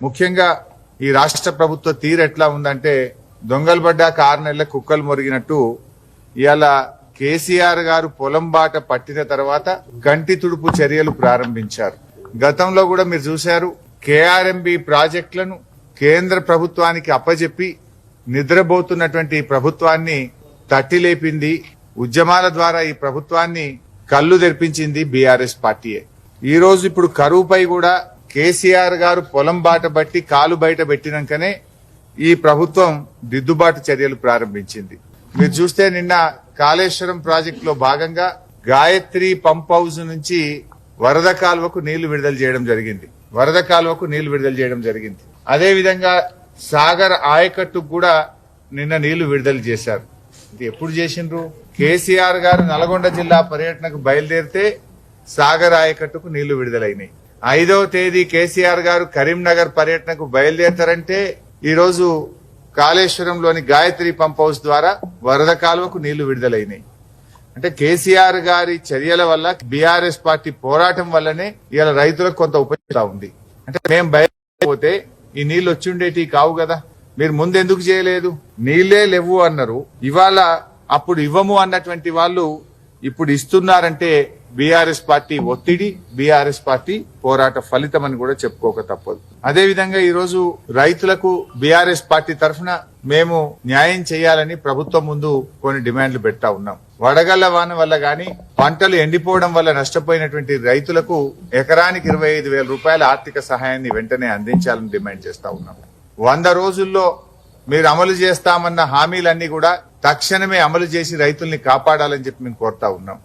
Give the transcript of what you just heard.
ముఖ్యంగా ఈ రాష్ట్ర ప్రభుత్వ తీరు ఎట్లా ఉందంటే దొంగలు పడ్డాక 6 నెలల కుక్కలు మొరిగినట్టు ఇవాళ కేసీఆర్ గారు పొలం బాట పట్టిన తర్వాత కంటి తుడుపు చర్యలు ప్రారంభించారు. గతంలో కూడా మీరు చూశారు, కేఆర్ఎంబి ప్రాజెక్టులను కేంద్ర ప్రభుత్వానికి అప్పజెప్పి నిద్రపోతున్నటువంటి ఈ ప్రభుత్వాన్ని తట్టి లేపింది, ఉద్యమాల ద్వారా ఈ ప్రభుత్వాన్ని కళ్ళు తెరిపించింది బీఆర్ఎస్ పార్టీయే. ఈ రోజు ఇప్పుడు కరువుపై కూడా కేసీఆర్ గారు పొలం బాట బట్టి కాలు బయట పెట్టినాకనే ఈ ప్రభుత్వం దిద్దుబాటు చర్యలు ప్రారంభించింది. మీరు చూస్తే నిన్న కాళేశ్వరం ప్రాజెక్టులో భాగంగా గాయత్రి పంప్ హౌస్ నుంచి వరద కాలువకు నీళ్లు విడుదల చేయడం జరిగింది. అదే విధంగా సాగర్ ఆయకట్టుకు కూడా నిన్న నీళ్లు విడుదల చేశారు. ఇది ఎప్పుడు చేసిండ్రు? కేసీఆర్ గారు నల్గొండ జిల్లా పర్యటనకు బయలుదేరితే సాగర్ ఆయకట్టుకు నీళ్లు విడుదలైనాయి. 5వ తేదీ కేసీఆర్ గారు కరీంనగర్ పర్యటనకు బయలుదేరతారంటే ఈ రోజు కాళేశ్వరంలోని గాయత్రి పంప్ హౌస్ ద్వారా వరద కాలువకు నీళ్లు విడుదలైనాయి. అంటే కేసీఆర్ గారి చర్యల వల్ల, బీఆర్ఎస్ పార్టీ పోరాటం వల్లనే ఇవాళ రైతులకు కొంత ఉపయోగం ఉంది. అంటే మేము బయలుదేరిపోతే ఈ నీళ్లు వచ్చిండేటి కావు కదా, మీరు ముందెందుకు చేయలేదు? నీళ్లే లేవు అన్నారు, ఇవాళ అప్పుడు ఇవ్వము అన్నటువంటి వాళ్ళు ఇప్పుడు ఇస్తున్నారంటే బీఆర్ఎస్ పార్టీ ఒత్తిడి, బీఆర్ఎస్ పార్టీ పోరాట ఫలితం అని కూడా చెప్పుకోక తప్పదు. అదేవిధంగా ఈ రోజు రైతులకు బీఆర్ఎస్ పార్టీ తరఫున మేము న్యాయం చేయాలని ప్రభుత్వం ముందు కొన్ని డిమాండ్లు పెడతా ఉన్నాం. వడగళ్ల వాన వల్ల గాని, పంటలు ఎండిపోవడం వల్ల నష్టపోయినటువంటి రైతులకు ఎకరానికి 25,000 రూపాయల ఆర్థిక సహాయాన్ని వెంటనే అందించాలని డిమాండ్ చేస్తా ఉన్నాం. 100 రోజుల్లో మీరు అమలు చేస్తామన్న హామీలన్నీ కూడా తక్షణమే అమలు చేసి రైతుల్ని కాపాడాలని చెప్పి మేము కోరుతా ఉన్నాం.